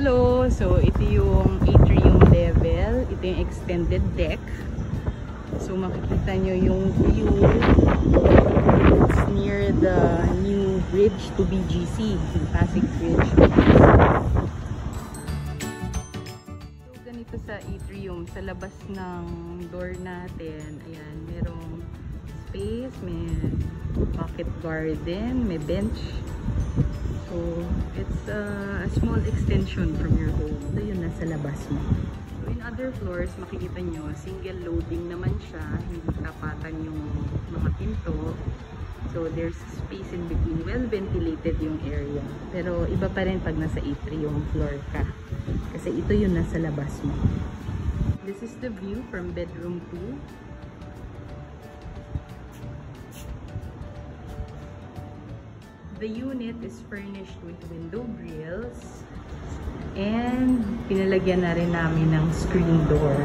Hello! So, ito yung atrium level. Ito yung extended deck. So, makikita nyo yung view. It's near the new bridge to BGC. Yung Pasig Bridge. So, ganito sa atrium. Sa labas ng door natin, ayan, merong space. May pocket garden. May bench. So, it's a small extension from your home. Ito yung nasa labas mo. So, in other floors, makikita nyo, single loading naman siya. Hindi tapatan yung mga pinto. So, there's space in between. Well ventilated yung area. Pero, iba pa rin pag nasa atrium floor ka. Kasi ito yung nasa labas mo. This is the view from bedroom 2. The unit is furnished with window grills and pinalagyan na rin namin ng screen door.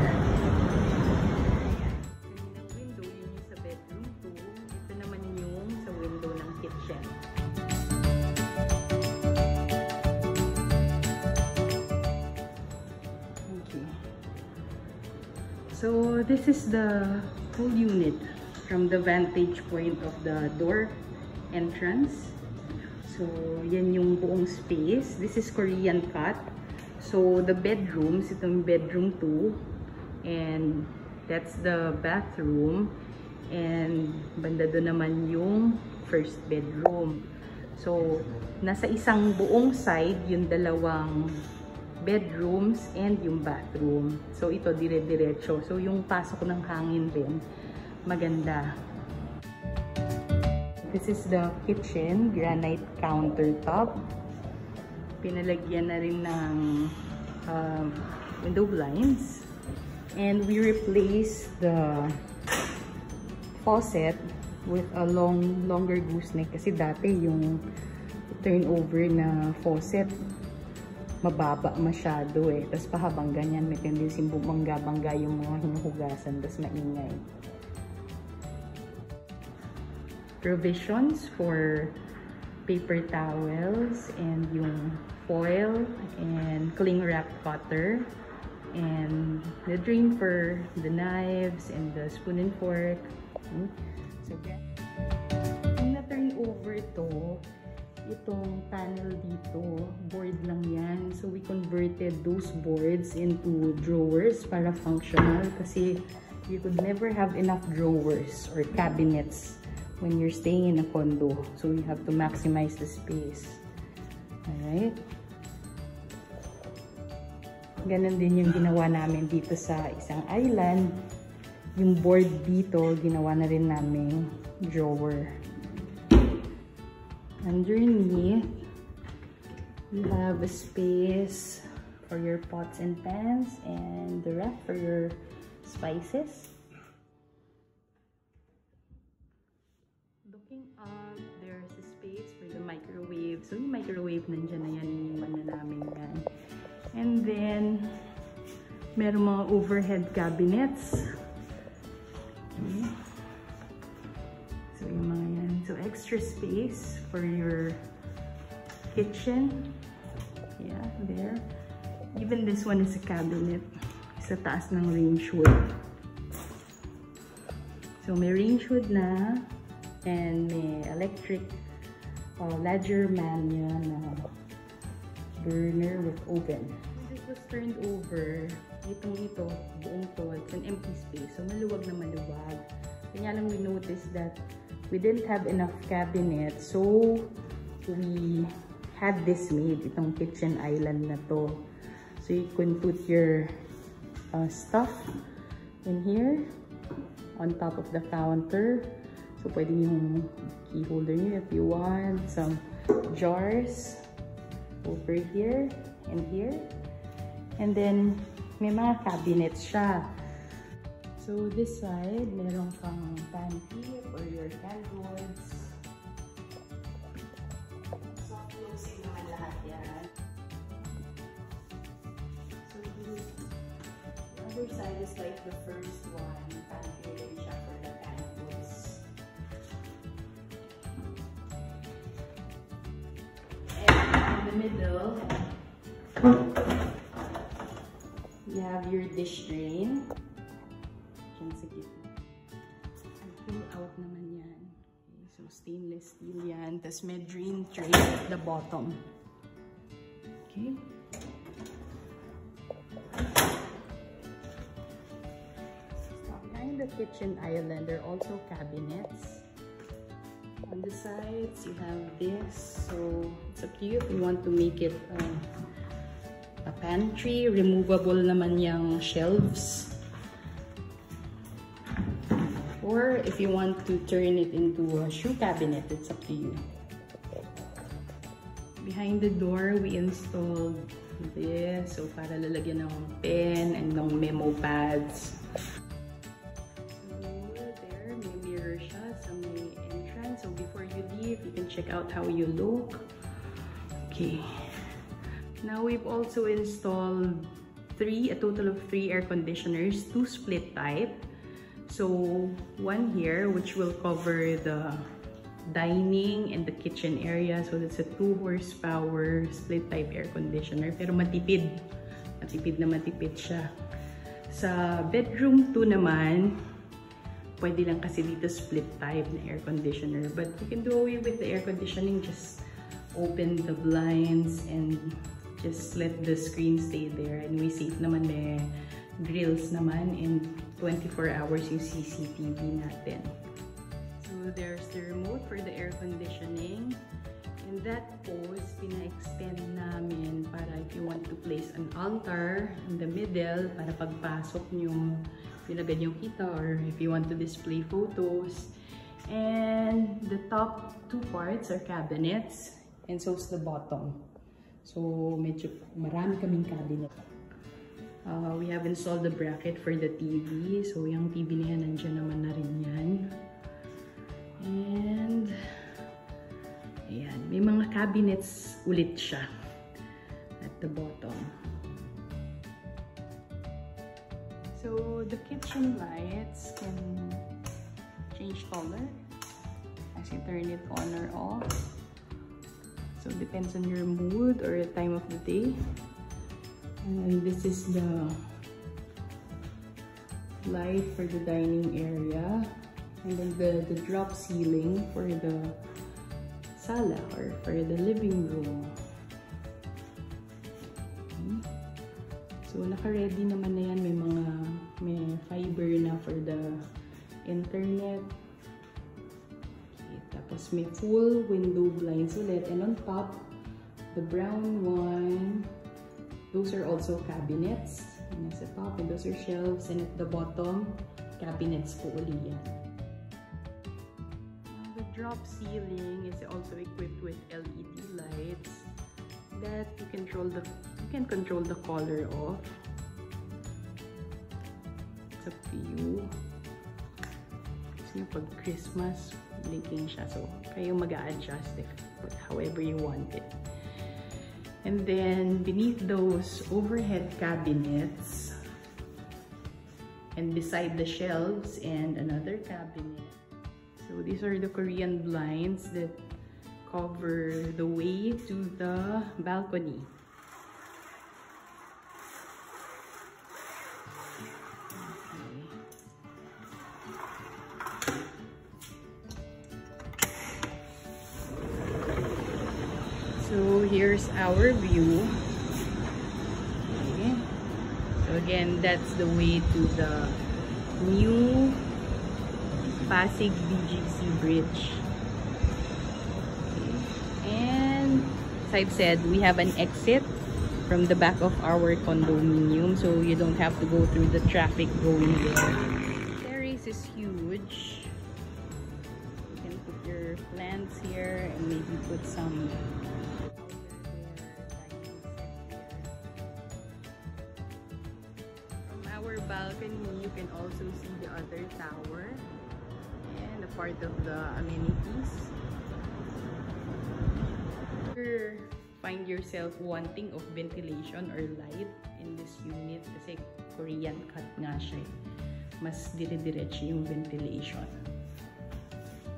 Yung window, yun yung sa bedroom 2. Ito naman yung sa window ng kitchen. Okay. So this is the full unit from the vantage point of the door entrance. So, yan yung buong space. This is Korean cut. So, the bedrooms, itong bedroom 2. And that's the bathroom. And banda doon naman yung first bedroom. So, nasa isang buong side, yung dalawang bedrooms and yung bathroom. So, ito dire-diretso. So, yung pasok ng hangin din, maganda. This is the kitchen, granite countertop. Pinalagyan na rin ng window blinds. And we replaced the faucet with a longer gooseneck. Kasi dati yung turnover na faucet, mababa masyado eh. Tapos pahabang ganyan, may tendency bumangga-bangga yung mga hinuhugasan. Tapos maingay. Provisions for paper towels and yung foil and cling wrap cutter and the drain for the knives and the spoon and fork. So, yung na-turn over to, itong panel dito, board lang yan. So, we converted those boards into drawers para functional kasi you could never have enough drawers or cabinets when you're staying in a condo. So, you have to maximize the space. Alright? Ganon din yung ginawa namin dito sa isang island. Yung board dito, ginawa na rin namin drawer. Underneath, you have a space for your pots and pans and the rack for your spices. Looking up, there's a space for the microwave. So, yung microwave nandyan na yan, iniwan na namin yan. And then, meron mga overhead cabinets. Okay. So, yung mga yan. So, extra space for your kitchen. Yeah, there. Even this one is a cabinet. Sa taas ng range hood. So, may range hood na. And may electric ladder mania na burner with oven. This was turned over. Ito, buong to, it's an empty space. So, maluwag na maluwag. Kaya lang we noticed that we didn't have enough cabinets. So, we had this made. Itong kitchen island na to. So, you can put your stuff in here on top of the counter. So, pwede yung key holder nyo if you want. Some jars over here and here. And then, may mga cabinets siya. So, this side, meron kang pantry for your canned goods. Soft closing naman lahat yan. So, the other side is like the first one. Pantry rin siya for the canned goods. And in the middle, You have your dish drain. Diyan sa gitna. Pull out naman yan. Okay, so stainless steel yan. Tapos may drain tray at the bottom. Okay. Behind the kitchen island, there are also cabinets. On the sides, you have this. So it's up to you if you want to make it a pantry. Removable naman yung shelves. Or if you want to turn it into a shoe cabinet, it's up to you. Behind the door, we installed this. So para lalagyan ng pen and ng memo pads. So there, may mirror siya sa may entrance. So before you leave, you can check out how you look. Okay. Now we've also installed a total of 3 air conditioners, 2 split type. So one here, which will cover the dining and the kitchen area. So that's a 2 horsepower split type air conditioner. Pero matipid. Matipid na matipid siya. Sa bedroom 2 naman, pwede lang kasi dito split type na air conditioner. But you can do away with the air conditioning. Just open the blinds and just let the screen stay there. And we safe naman, may grills naman, and 24 hours yung CCTV natin. So there's the remote for the air conditioning. And that post, pina-extend namin para if you want to place an altar in the middle, para pagpasok nyo, pinagad yung kita, or if you want to display photos. And the top 2 parts are cabinets, and so is the bottom. So medyo marami kaming cabinet. We have installed the bracket for the TV. So yung TV na yan, nandiyan naman na rin yan. And ayan, may mga cabinets ulit siya at the bottom. So the kitchen lights can change color as you turn it on or off. So it depends on your mood or the time of the day. And this is the light for the dining area. And then the drop ceiling for the sala or for the living room. Okay. So naka-ready naman na yan. May fiber na for the internet. Okay. Tapos may full window blinds ulit. And on top, the brown one, those are also cabinets. And at the top, and those are shelves. And at the bottom, cabinets po uli yan. The drop ceiling is also equipped with LED lights that you can control the color of. It's up to you. Kasi pag Christmas, blinking siya. So, kayo mag-a-adjust however you want it. And then beneath those overhead cabinets and beside the shelves and another cabinet. So these are the Korean blinds that cover the way to the balcony. So here's our view. Okay. So again, that's the way to the new Pasig BGC Bridge. Okay. And as I've said, we have an exit from the back of our condominium, so you don't have to go through the traffic going there. The terrace is huge. You can put your plants here and maybe put some balcony. You can also see the other tower and a part of the amenities. If you find yourself wanting of ventilation or light in this unit, kasi Korean cut nga siya, mas dire-diretso yung ventilation.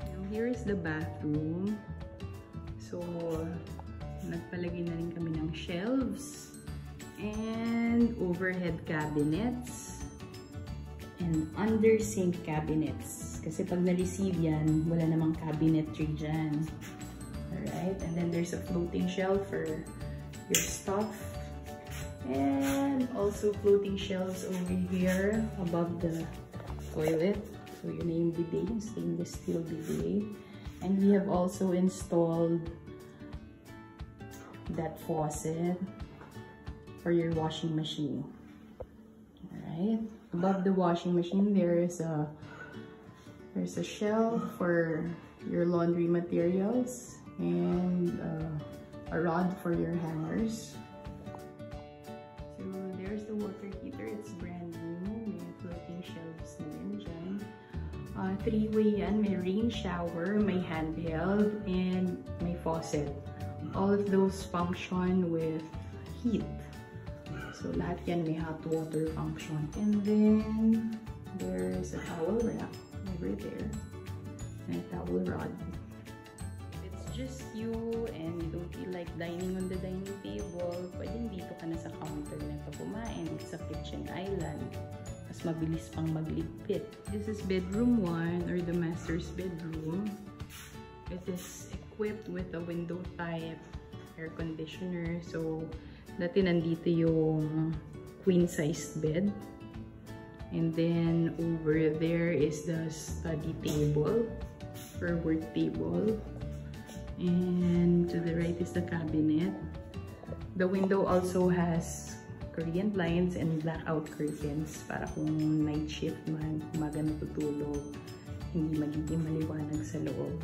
Now here is the bathroom. So nagpalagay na rin kami ng shelves and overhead cabinets, and under sink cabinets. Kasi pag na-receive yan, wala namang cabinetry dyan. Alright, and then there's a floating shelf for your stuff. And also floating shelves over here above the toilet. So yun na yung bidet, yung stainless steel bidet. And we have also installed that faucet for your washing machine. Alright. Above the washing machine, there's a shelf for your laundry materials and a rod for your hangers. So there's the water heater. It's brand new. May floating shelves na din dyan. Three-way yan. May rain shower, may handheld, and may faucet. All of those function with heat. So lahat yan may hot water function. And then there's a towel rack over there and a towel rod. If it's just you and you don't feel like dining on the dining table, pwedeng dito ka na sa counter na ka kumain. It's a kitchen island. Mas mabilis pang magligpit. This is bedroom 1 or the master's bedroom. It is equipped with a window type air conditioner. So dati nandito yung queen-sized bed. And then over there is the study table or work table. And to the right is the cabinet. The window also has Korean blinds and blackout curtains para kung night shift man, umaga natutulog, hindi magiging maliwanag sa loob.